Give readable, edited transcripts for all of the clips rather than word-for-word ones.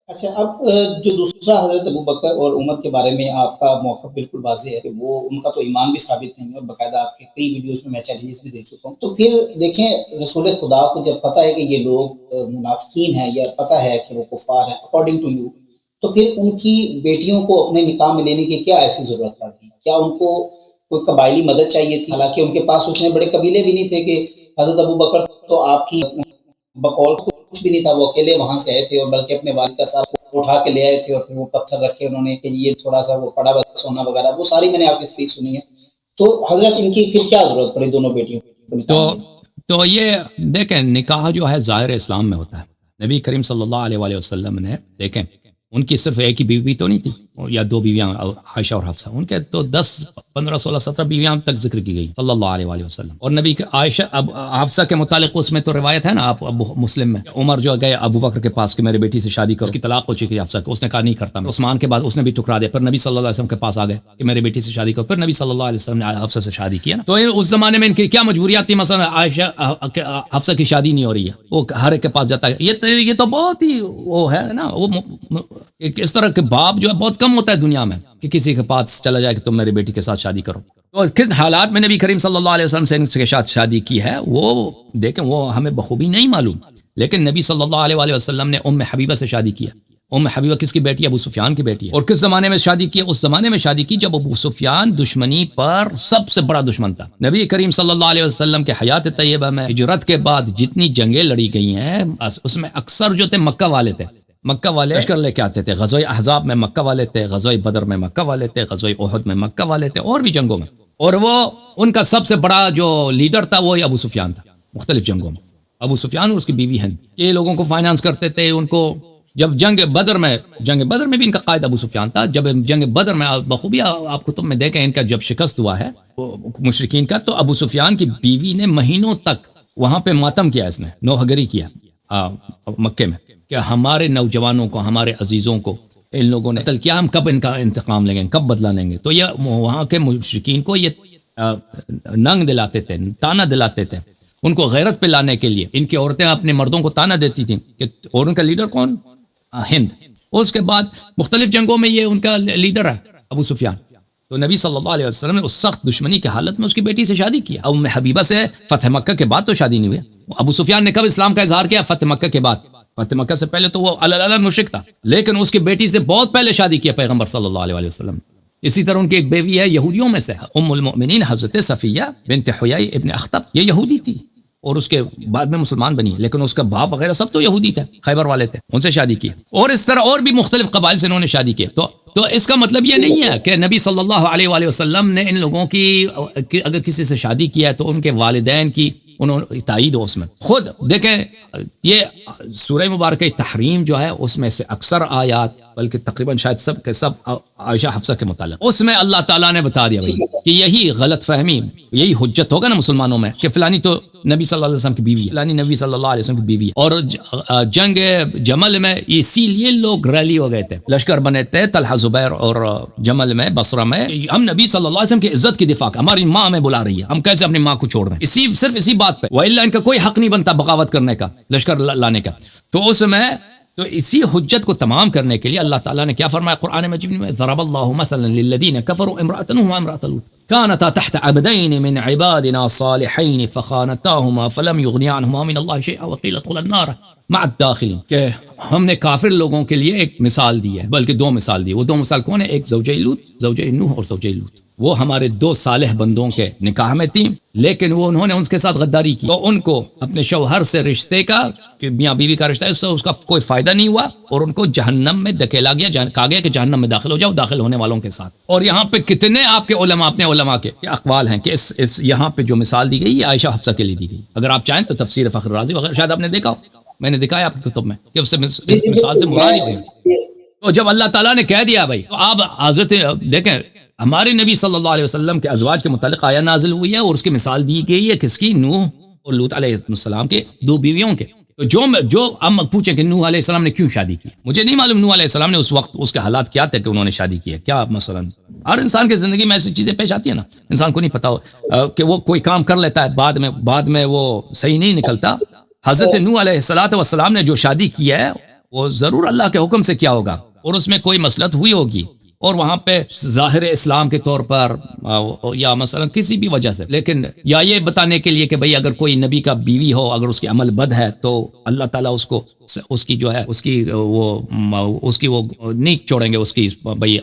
اچھا، اب جو دوسرا حضرت ابوبکر اور عمر کے بارے میں آپ کا موقف بالکل واضح ہے کہ وہ ان کا تو ایمان بھی ثابت نہیں ہے، اور باقاعدہ آپ کے کئی ویڈیوز میں چیلنجز بھی دیکھ چکا ہوں. تو پھر دیکھیں، رسول خدا کو جب پتہ ہے کہ یہ لوگ منافقین ہیں، یا پتہ ہے کہ وہ کفار ہیں اکارڈنگ ٹو یو، تو پھر ان کی بیٹیوں کو اپنے نکاح میں لینے کی کیا ایسی ضرورت پڑ گئی؟ کیا ان کو کوئی قبائلی مدد چاہیے تھی؟ حالانکہ ان کے پاس اتنے بڑے قبیلے بھی نہیں تھے کہ حضرت ابوبکر تو آپ کی بقول کچھ بھی نہیں تھا، وہ اکیلے وہاں سے آئے تھے، اور بلکہ اپنے والد کا ساتھ اٹھا کے لے آئے تھے، اور پھر وہ پتھر رکھے انہوں نے کہ یہ تھوڑا سا وہ پڑا ہوا سونا وغیرہ، وہ ساری میں نے آپ کی اسپیچ سنی ہے. تو حضرت ان کی پھر کیا ضرورت پڑی دونوں بیٹیوں کو تو نکاح میں لینے؟ تو یہ دیکھیں، نکاح جو ہے ظاہر اسلام میں ہوتا ہے. نبی کریم صلی اللہ علیہ وآلہ وسلم نے دیکھیں، ان کی صرف ایک ہی بیوی تو نہیں تھی، یا دو بیویاں عائشہ اور حفصہ، ان کے تو 10 15 16 17 بیویاں تک ذکر کی گئی صلی اللہ علیہ وآلہ وسلم. اور نبی کے عائشہ حفصہ کے متعلق اس میں تو روایت ہے نا، آپ مسلم میں، عمر جو گئے ابو بکر کے پاس کہ میرے بیٹی سے شادی کرو، اس کی طلاق ہو چکی تھی حفصہ کو، اس نے کہا نہیں کرتا میں. عثمان کے بعد اس نے بھی ٹکرا دیا، پھر نبی صلی اللہ علیہ وسلم کے پاس آ گئے کہ میرے بیٹی سے شادی کرو، پھر نبی صلی اللہ علیہ وسلم نے حفصہ سے شادی کیا نا. تو اس زمانے میں ان کی کیا مجبوریات تھی؟ مثلا عائشہ حفصہ کی شادی نہیں ہو رہی ہے، وہ ہر ایک کے پاس جاتا ہے. یہ تو بہت ہی وہ ہے نا، وہ اس طرح کے باپ جو ہے بہت کم ہوتا ہے دنیا میں کہ کسی کے پاس چلا جائے کہ تم میری بیٹی کے ساتھ شادی کرو. تو کن حالات میں نبی کریم صلی اللہ علیہ وسلم سے ان کے ساتھ شادی کی ہے وہ دیکھیں، وہ ہمیں بخوبی نہیں معلوم، لیکن نبی صلی اللہ علیہ وآلہ وسلم نے ام حبیبہ سے شادی کیا. ام حبیبہ کس کی بیٹی ہے؟ ابو سفیان کی بیٹی ہے. اور کس زمانے میں شادی کی؟ اس زمانے میں شادی کی جب ابو سفیان دشمنی پر سب سے بڑا دشمن تھا. نبی کریم صلی اللہ علیہ وسلم کے حیات طیبہ میں ہجرت کے بعد جتنی جنگیں لڑی گئی ہیں، اس میں اکثر جو تھے مکہ والے تھے. مکہ والے لشکر لے کے آتے تھے. غزوہ احزاب میں مکہ والے تھے، غزوہ بدر میں مکہ والے تھے، غزوہ احد میں مکہ والے تھے، اور بھی جنگوں میں. اور وہ ان کا سب سے بڑا جو لیڈر تھا وہ ابو سفیان تھا مختلف جنگوں میں. ابو سفیان اور اس کی بیوی ہند، یہ لوگوں کو فائنانس کرتے تھے. ان کو جب جنگ بدر میں بھی ان کا قائد ابو سفیان تھا. جب جنگ بدر میں بخوبی آپ کتب میں دیکھیں ان کا جب شکست ہوا ہے مشرکین کا، تو ابو سفیان کی بیوی نے مہینوں تک وہاں پہ ماتم کیا، اس نے نوحہ گری کیا مکے میں کہ ہمارے نوجوانوں کو، ہمارے عزیزوں کو ان لوگوں نے قتل کیا، ہم کب ان کا انتقام لیں گے، کب بدلہ لیں گے. تو یہ وہاں کے مشرکین کو یہ ننگ دلاتے تھے، تانا دلاتے تھے ان کو غیرت پہ لانے کے لیے. ان کی عورتیں اپنے مردوں کو تانا دیتی تھیں کہ، اور ان کا لیڈر کون؟ ہند. اس کے بعد مختلف جنگوں میں یہ ان کا لیڈر ہے ابو سفیان. تو نبی صلی اللہ علیہ وسلم نے اس سخت دشمنی کی حالت میں اس کی بیٹی سے شادی کیا. ام حبیبہ سے فتح مکہ کے بعد تو شادی نہیں ہوئی. ابو سفیان نے کب اسلام کا اظہار کیا؟ فتح مکہ کے بعد. فتح مکہ سے پہلے تو وہ الگ مشرک تھا، لیکن اس کی بیٹی سے بہت پہلے شادی کیا پیغمبر صلی اللہ علیہ وسلم. اسی طرح ان کی ایک بیوی ہے یہودیوں میں سے، ام المؤمنین حضرت صفیہ بنت حیی ابن اخطب. یہ یہودی تھی اور اس کے بعد میں مسلمان بنی، لیکن اس کا باپ وغیرہ سب تو یہودی تھے، خیبر والے تھے، ان سے شادی کی. اور اس طرح اور بھی مختلف قبائل سے انہوں نے شادی کی. تو اس کا مطلب یہ نہیں ہے کہ نبی صلی اللہ علیہ وآلہ وسلم نے ان لوگوں کی اگر کسی سے شادی کیا ہے تو ان کے والدین کی انہوں نے تائید ہو. اس میں خود دیکھیں، یہ سورہ مبارکہ تحریم جو ہے اس میں سے اکثر آیات، بلکہ تقریباً شاید سب کے سب عائشہ حفصہ کے متعلق، اس میں اللہ تعالیٰ نے بتا دیا کہ یہی غلط فہمی، یہی حجت ہوگا نا مسلمانوں میں کہ فلانی تو نبی صلی اللہ علیہ وسلم کی بیوی ہے، فلانی نبی صلی اللہ علیہ وسلم کی بیوی ہے. اور جنگ جمل میں اسی لیے لوگ ریلی ہو گئے تھے، لشکر بنے تھے طلحہ زبیر اور جمل میں بصرہ میں، ہم نبی صلی اللہ علیہ وسلم کی عزت کی دفاع، ہماری ماں ہمیں بلا رہی ہے، ہم کیسے اپنی ماں کو چھوڑ رہے ہیں؟ صرف اسی بات پہ، وإلا ان کا کوئی حق نہیں بنتا بغاوت کرنے کا، لشکر لانے کا. تو اس میں تو اسی حجت کو تمام کرنے کے لیے اللہ تعالیٰ نے کیا فرمایا قرآن مجید میں؟ ضرب اللہ مثلا للذین کفروا امرأة نوح وامرأة لوط كانتا تحت عبدین من عبادنا صالحین فخانتاهما فلم یغنیا عنہما من اللہ شیئا وقیل ادخلا النار مع الداخلین. کہ ہم نے کافر لوگوں کے لیے ایک مثال دی ہے، بلکہ دو مثال دی. وہ دو مثال کون ہے؟ ایک زوجہ لوط، زوجہ نوح اور زوجہ لوط. وہ ہمارے دو صالح بندوں کے نکاح میں تھیں، لیکن وہ انہوں نے ان کے ساتھ غداری کی، تو ان کو اپنے شوہر سے رشتے کا، کہ میاں بیوی کا رشتہ ہے، اس سے اس کا کوئی فائدہ نہیں ہوا، اور ان کو جہنم میں دھکیلا گیا، کہا گیا کہ جہنم میں داخل ہو جاؤ داخل ہونے والوں کے ساتھ. اور یہاں پہ کتنے آپ کے علماء، اپنے علماء کے اقوال ہیں کہ اس یہاں پہ جو مثال دی گئی یہ عائشہ حفصہ کے لیے دی گئی. اگر آپ چاہیں تو تفسیر فخر رازی وغیرہ شاید آپ نے دیکھا ہو، میں نے دکھایا آپ کی کتب میں کہ اس سے مثال سے مراد ہی ہوئی. تو جب اللہ تعالیٰ نے کہہ دیا بھائی، تو آپ حضرت دیکھیں ہمارے نبی صلی اللہ علیہ وسلم کے ازواج کے متعلق آیا نازل ہوئی ہے، اور اس کی مثال دی گئی ہے کس کی؟ نوح اور لوط علیہ السلام کے دو بیویوں کے. تو جو ہم پوچھیں کہ نوح علیہ السلام نے کیوں شادی کی، مجھے نہیں معلوم نوح علیہ السلام نے اس وقت اس کے حالات کیا تھے کہ انہوں نے شادی کی ہے. کیا مثلا ہر انسان کی زندگی میں ایسی چیزیں پیش آتی ہیں نا، انسان کو نہیں پتا ہو کہ وہ کوئی کام کر لیتا ہے، بعد میں وہ صحیح نہیں نکلتا. حضرت نوح علیہ السلام نے جو شادی کی ہے وہ ضرور اللہ کے حکم سے کیا ہوگا اور اس میں کوئی مصلحت ہوئی ہوگی اور وہاں پہ ظاہر اسلام کے طور پر یا مثلا کسی بھی وجہ سے، لیکن یا یہ بتانے کے لیے کہ بھئی اگر کوئی نبی کا بیوی ہو اگر اس کی عمل بد ہے تو اللہ تعالیٰ اس کو اس کی جو ہے اس کی وہ نہیں چھوڑیں گے، اس کی بھئی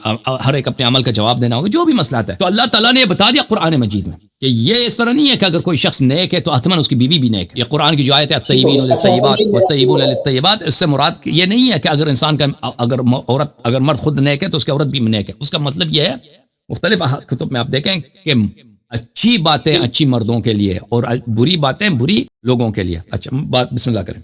ہر ایک اپنے عمل کا جواب دینا ہوگا، جو بھی مسئلہ ہے۔ تو اللہ تعالیٰ نے یہ بتا دیا قرآن مجید میں کہ یہ اس طرح نہیں ہے کہ اگر کوئی شخص نیک ہے تو حتماً اس کی بیوی بھی نیک ہے۔ یہ قرآن کی جو آیت ہے الطیبین للطیبات والطیبون للطیبات، اس سے مراد یہ نہیں ہے کہ اگر انسان کا اگر مرد خود نیک ہے تو اس کی عورت بھی نیک ہے۔ اس کا مطلب یہ ہے، مختلف کتب میں آپ دیکھیں کہ اچھی باتیں اچھی مردوں کے لیے اور بری باتیں بری لوگوں کے لیے۔ اچھا بات بسم اللہ کریں۔